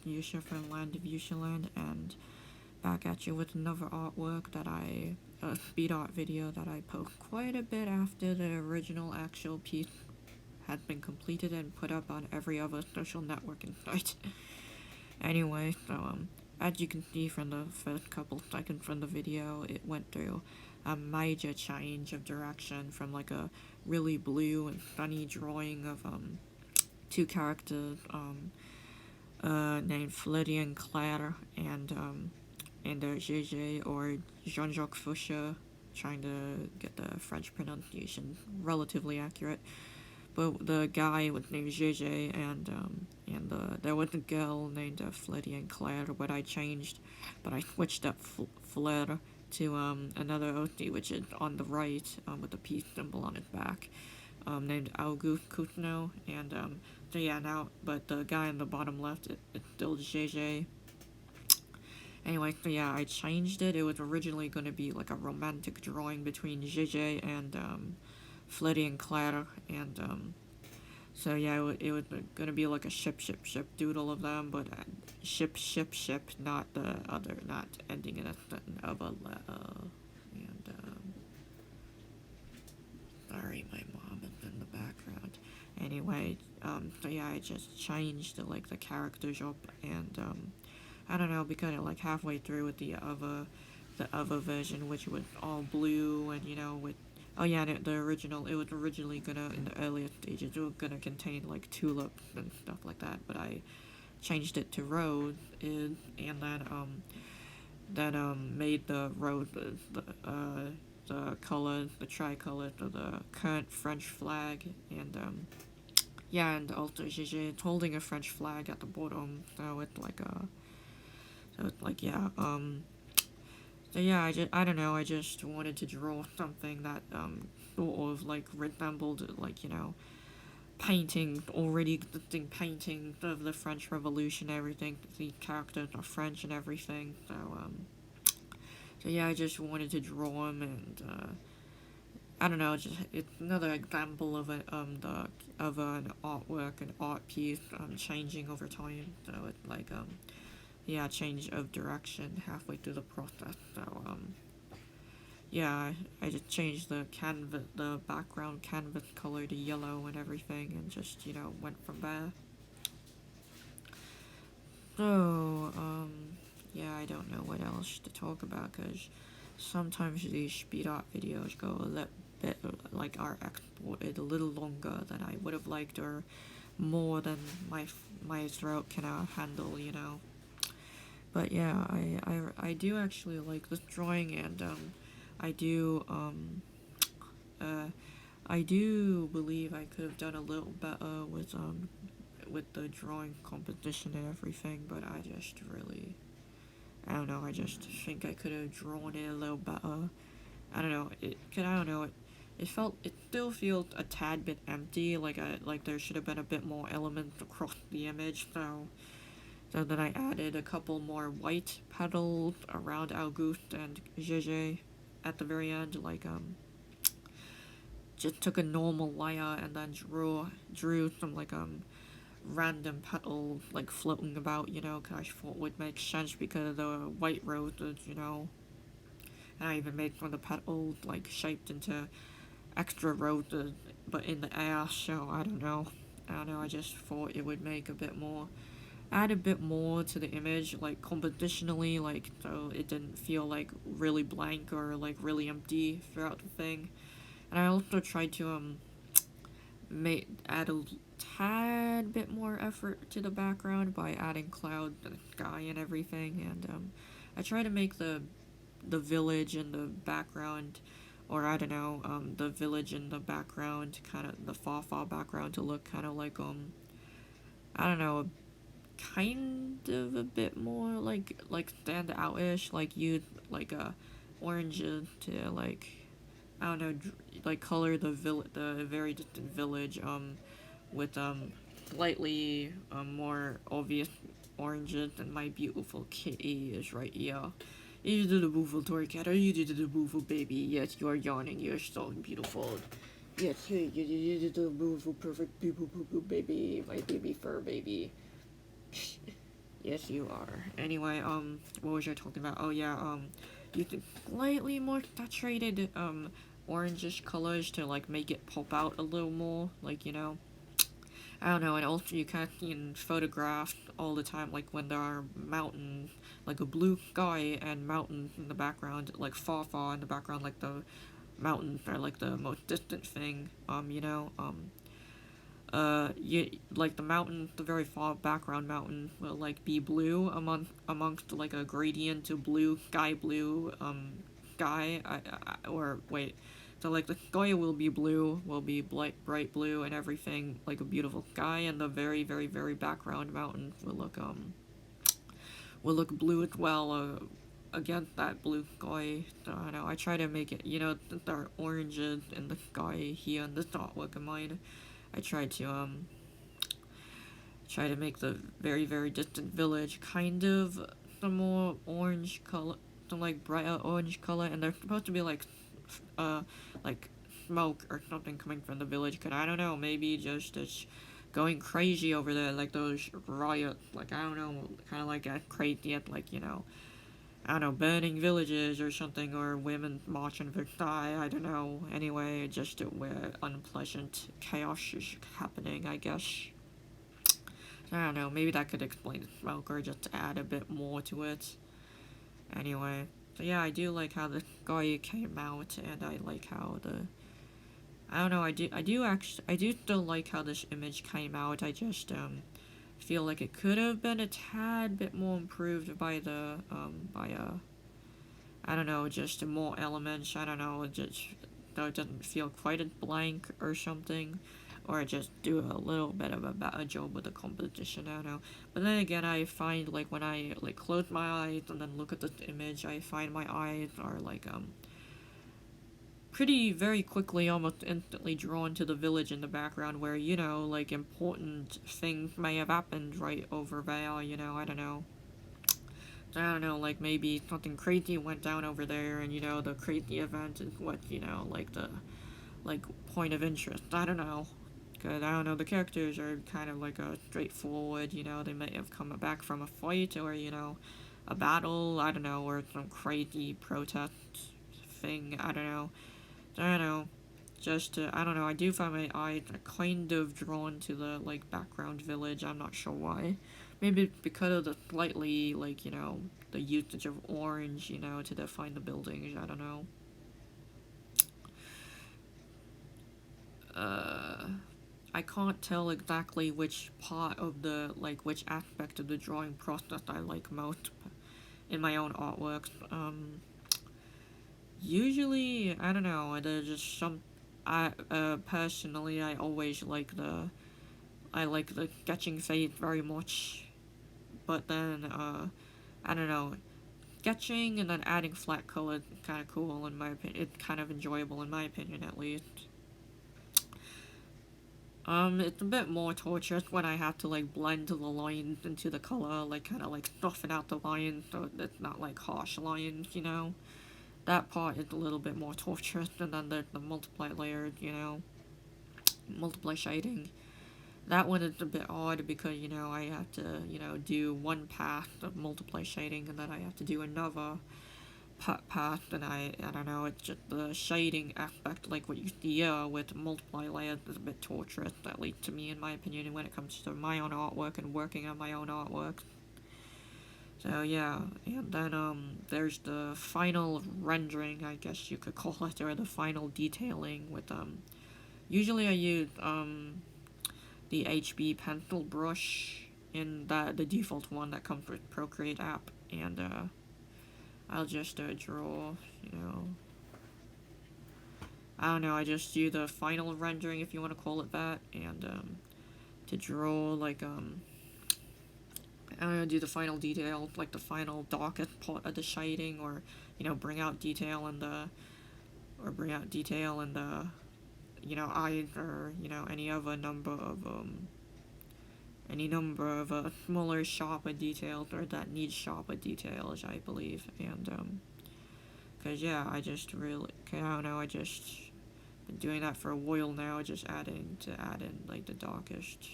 Yusha from Land of Yushaland, and back at you with another artwork that a speed art video that I post quite a bit after the original actual piece had been completed and put up on every other social networking site. Anyway, so as you can see from the first couple seconds from the video, it went through a major change of direction from like a really blue and sunny drawing of two characters named Fleddy and Claire and JJ or Jean-Jacques Fouché, trying to get the French pronunciation relatively accurate. But the guy was named JJ, and there was a girl named Fleddy and Claire, but I switched up Flair to another OC, which is on the right with the peace symbol on its back, named Auguste Coutinho, and so yeah, now, but the guy on the bottom left, it's still JJ. Anyway, so yeah, I changed it. It was originally going to be like a romantic drawing between JJ and Fleddy and Claire, and so yeah, it was going to be like a ship doodle of them, but ship, not the other, not ending in a sentence of a and sorry, my mom is in the background. Anyway, so yeah, I just changed like the characters up, and I don't know, because like halfway through with the other version, which was all blue and with oh yeah, the original, it was originally gonna, in the earlier stages, it was gonna contain like tulips and stuff like that, but I changed it to rose, and then made the roses the colors, the tricolor of the current French flag, and yeah, and also it's holding a French flag at the bottom, so it's like yeah, so yeah, I don't know, I just wanted to draw something that sort of like resembled like painting, already existing paintings of the French Revolution, everything. The characters are French and everything, so yeah, I just wanted to draw them, and I don't know, just it's another example of an artwork, an art piece changing over time. So it's like yeah, change of direction halfway through the process. So yeah, I just changed the background canvas color to yellow and everything, and just went from there. So yeah, I don't know what else to talk about, because sometimes these speed art videos go a little bit like are exported a little longer than I would have liked, or more than my throat can handle, But yeah, I do actually like this drawing, and I do I do believe I could have done a little better with the drawing composition and everything, but I just really, I don't know, I just think I could have drawn it a little better. I don't know, it still feels a tad bit empty, like there should have been a bit more elements across the image, so then I added a couple more white petals around Auguste and Gégé at the very end, just took a normal layer and then drew some random petals floating about, cause I thought would make sense because of the white roses, and I even made some of the petals shaped into extra roses but in the air, so I don't know, I just thought it would make add a bit more to the image, compositionally, so it didn't feel really blank or really empty throughout the thing. And I also tried to add a tad bit more effort to the background by adding clouds and sky and everything, and I try to make the village in the background, or I don't know, the village in the background, kind of the far background, to look kind of like I don't know, kind of a bit more stand out-ish, use oranges to I don't know, color the very distant village with slightly more obvious oranges than my beautiful kitty is right here. You did a beautiful toy cat, or you did a beautiful baby. Yes, you are yawning. You're so beautiful. Yes, hey, you did a beautiful, perfect, beautiful baby, my baby fur baby. Yes, you are. Anyway, what was I talking about? Oh yeah, you think slightly more saturated, orangish colors to like make it pop out a little more, like, I don't know, and also you can see in photographs all the time, like when there are mountains, like a blue sky and mountains in the background, like far in the background, like the mountains are like the most distant thing, you, like the mountain, the very far background mountain will like be blue amongst like a gradient to blue, sky blue, sky, or wait, so like the sky will be blue, will be bright blue and everything, like a beautiful sky, and the very background mountain will look blue as well, against that blue sky. So I don't know, I try to make it, since there are oranges in the sky here in this artwork of mine, I try to make the very distant village kind of some more orange color, some like brighter orange color, and they're supposed to be like smoke or something coming from the village. Cause I don't know, maybe just it's going crazy over there, like those riots, like I don't know, kind of like a crazy, like I don't know, burning villages or something, or women marching Versailles, I don't know. Anyway, just where unpleasant chaos is happening, I guess. I don't know, maybe that could explain the smoke, or just add a bit more to it. Anyway, so yeah, I do like how the guy came out, and I like how I don't know, I do still like how this image came out. I just, feel like it could have been a tad bit more improved by I don't know, just more elements. I don't know, just though it doesn't feel quite as blank or something, or just do a little bit of a better job with the composition. I don't know. But then again, I find like when I like close my eyes and then look at this image, I find my eyes are like pretty very quickly, almost instantly drawn to the village in the background where, like important things may have happened right over there, I don't know. I don't know, like maybe something crazy went down over there and, the crazy event is what, like the, like, point of interest. I don't know. Cause I don't know, the characters are kind of like a straightforward, they may have come back from a fight or, a battle, I don't know, or some crazy protest thing, I don't know. I don't know. Just, I don't know, I do find my eyes kind of drawn to the, like, background village. I'm not sure why. Maybe because of the slightly, like, the usage of orange, to define the buildings. I don't know. I can't tell exactly which part of the, like, which aspect of the drawing process I like most in my own artworks. Usually, I don't know, there's just personally, I always I like the sketching phase very much, but then, I don't know, sketching and then adding flat color is kind of cool in my opinion, it's kind of enjoyable in my opinion at least. It's a bit more torturous when I have to, like, blend the lines into the color, like, kind of, like, soften out the lines so it's not, like, harsh lines, That part is a little bit more torturous, and then there's the multiply layers, multiply shading. That one is a bit odd because, I have to, do one pass of multiply shading, and then I have to do another pass, and I don't know, it's just the shading aspect, like what you see here with multiply layers, is a bit torturous, at least to me, in my opinion, when it comes to my own artwork and working on my own artwork. So yeah, and then there's the final rendering, I guess you could call it, or the final detailing with usually I use the HB pencil brush in the default one that comes with Procreate app, and I'll just draw, I don't know, I just do the final rendering, if you want to call it that, and to draw like I'm gonna do the final detail, like the final darkest part of the shading, or bring out detail in the, eyes, or any number of smaller, sharper details, or that need sharper details, I believe, and cause yeah, I just really, I don't know, I just been doing that for a while now, just add in like the darkest,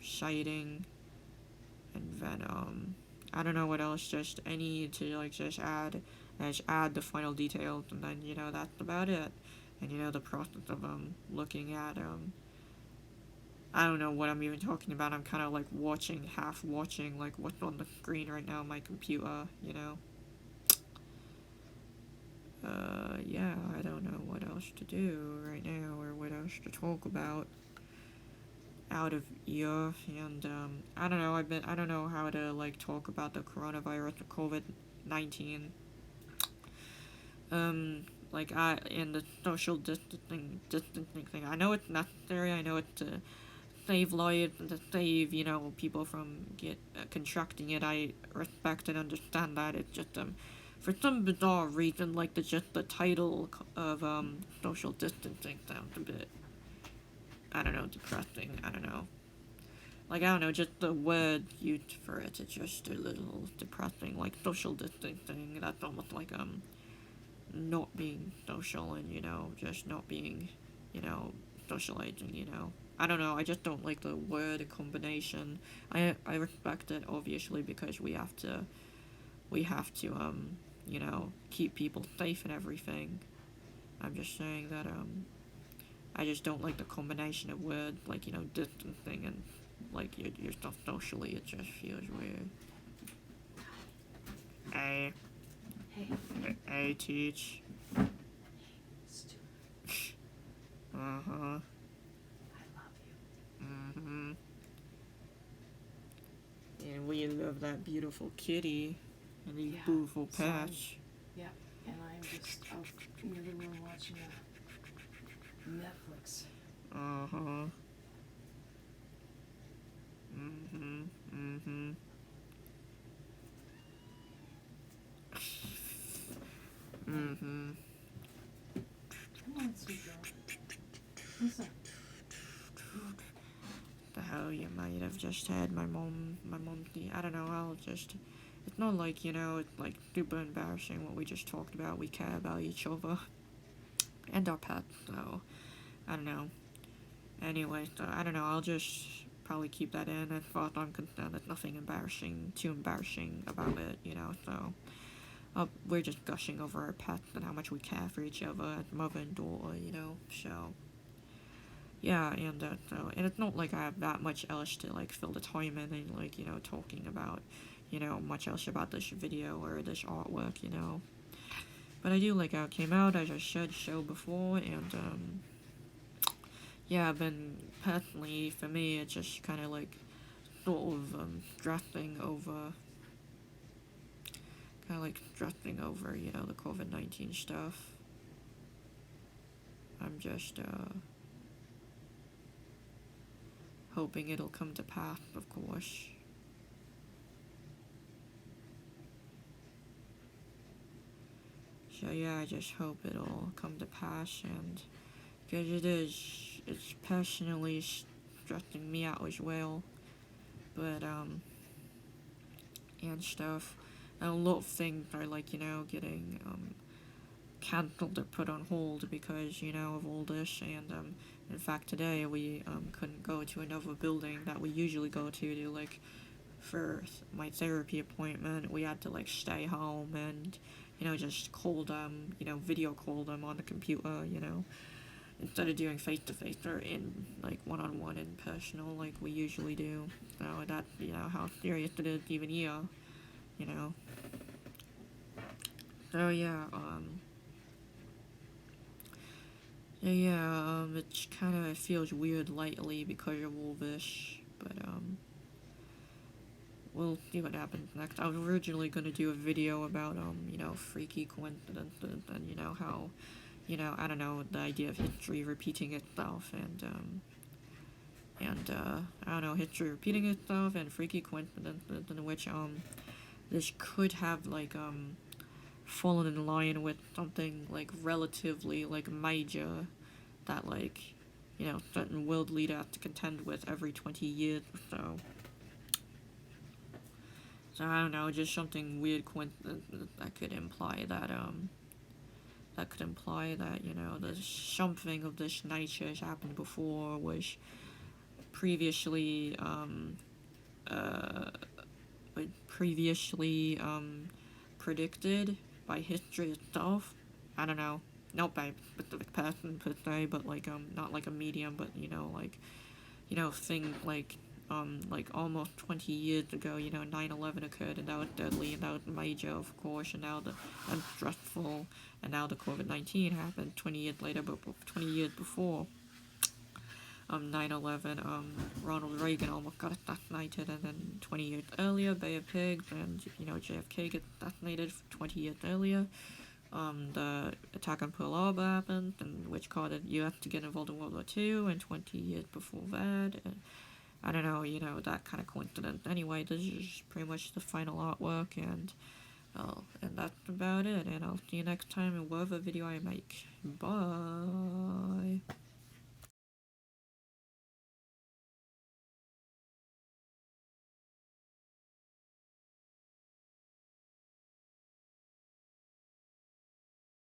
shading. And then, I don't know what else, just I need to, like, just add the final details, and then, that's about it. And, the process of, looking at, I don't know what I'm even talking about. I'm kind of like half watching, like, what's on the screen right now on my computer. Yeah, I don't know what else to do right now or what else to talk about out of ear. And, I don't know, I don't know how to, like, talk about the coronavirus, the COVID-19. Like, and the social distancing thing. I know it's necessary. I know it's to save lives and to save, people from contracting it. I respect and understand that. It's just, for some bizarre reason, like, just the title of, social distancing sounds a bit, I don't know, depressing. I don't know. Like, I don't know, just the word used for it, it's just a little depressing. Like, social distancing, that's almost like, not being social and, just not being, socializing. I don't know, I just don't like the word combination. I respect it, obviously, because we have to, keep people safe and everything. I'm just saying that, I just don't like the combination of words, like, distancing and, like, you're stuff socially, it just feels weird. Hey. Hey, teach. Uh-huh. I love you. Mm-hmm. And we love that beautiful kitty and these beautiful pets. Yeah, and I'm just out in the living room watching Netflix. Uh-huh. Mm-hmm. Mm-hmm. Mm-hmm. Come on, sweet girl. Listen. The hell, you might have just had my mom, I don't know, it's not like, it's like super embarrassing what we just talked about. We care about each other and our pets, so, I don't know. Anyway, so, I don't know, I'll just probably keep that in. As far as I'm concerned, there's nothing too embarrassing about it, so. We're just gushing over our pets and how much we care for each other as mother and daughter, so. Yeah, and and it's not like I have that much else to, like, fill the time in and, like, talking about, much else about this video or this artwork, But I do like how it came out, as I said so before, and, yeah, then personally, for me, it's just kind of like, sort of, stressing over, the COVID-19 stuff. I'm just, hoping it'll come to pass, of course. So yeah, I just hope it'll come to pass, and because it's personally stressing me out as well, but, and stuff, and a lot of things are, like, getting, cancelled or put on hold because, of all this, and, in fact, today we, couldn't go to another building that we usually go to, like, for my therapy appointment. We had to, like, stay home and, just call them, video call them on the computer, instead of doing face-to-face or in, like, one-on-one and personal like we usually do. So that's, how serious it is even here, So yeah, it kind of feels weird lately because of all this, but, we'll see what happens next. I was originally going to do a video about, freaky coincidences and, how, I don't know, the idea of history repeating itself and, I don't know, history repeating itself and freaky coincidences in which, this could have, like, fallen in line with something, like, relatively, like, major that, like, certain world leader has to contend with every 20 years or so. So, I don't know, just something weird coincidence that could imply that, there's something of this nature has happened before, which previously, previously predicted by history itself. I don't know, not by specific person per se, but like not like a medium, but thing like almost 20 years ago, 9/11 occurred, and that was deadly, and that was major, of course, and now and stressful, and now the COVID-19 happened 20 years later, but 20 years before 9/11, Ronald Reagan almost got assassinated, and then 20 years earlier, Bay of Pigs, and JFK gets assassinated 20 years earlier. The attack on Pearl Harbor happened, and which caused the U.S. to get involved in World War II, and 20 years before that, and I don't know, that kind of coincidence. Anyway, this is pretty much the final artwork, and that's about it, and I'll see you next time in whatever video I make. Bye!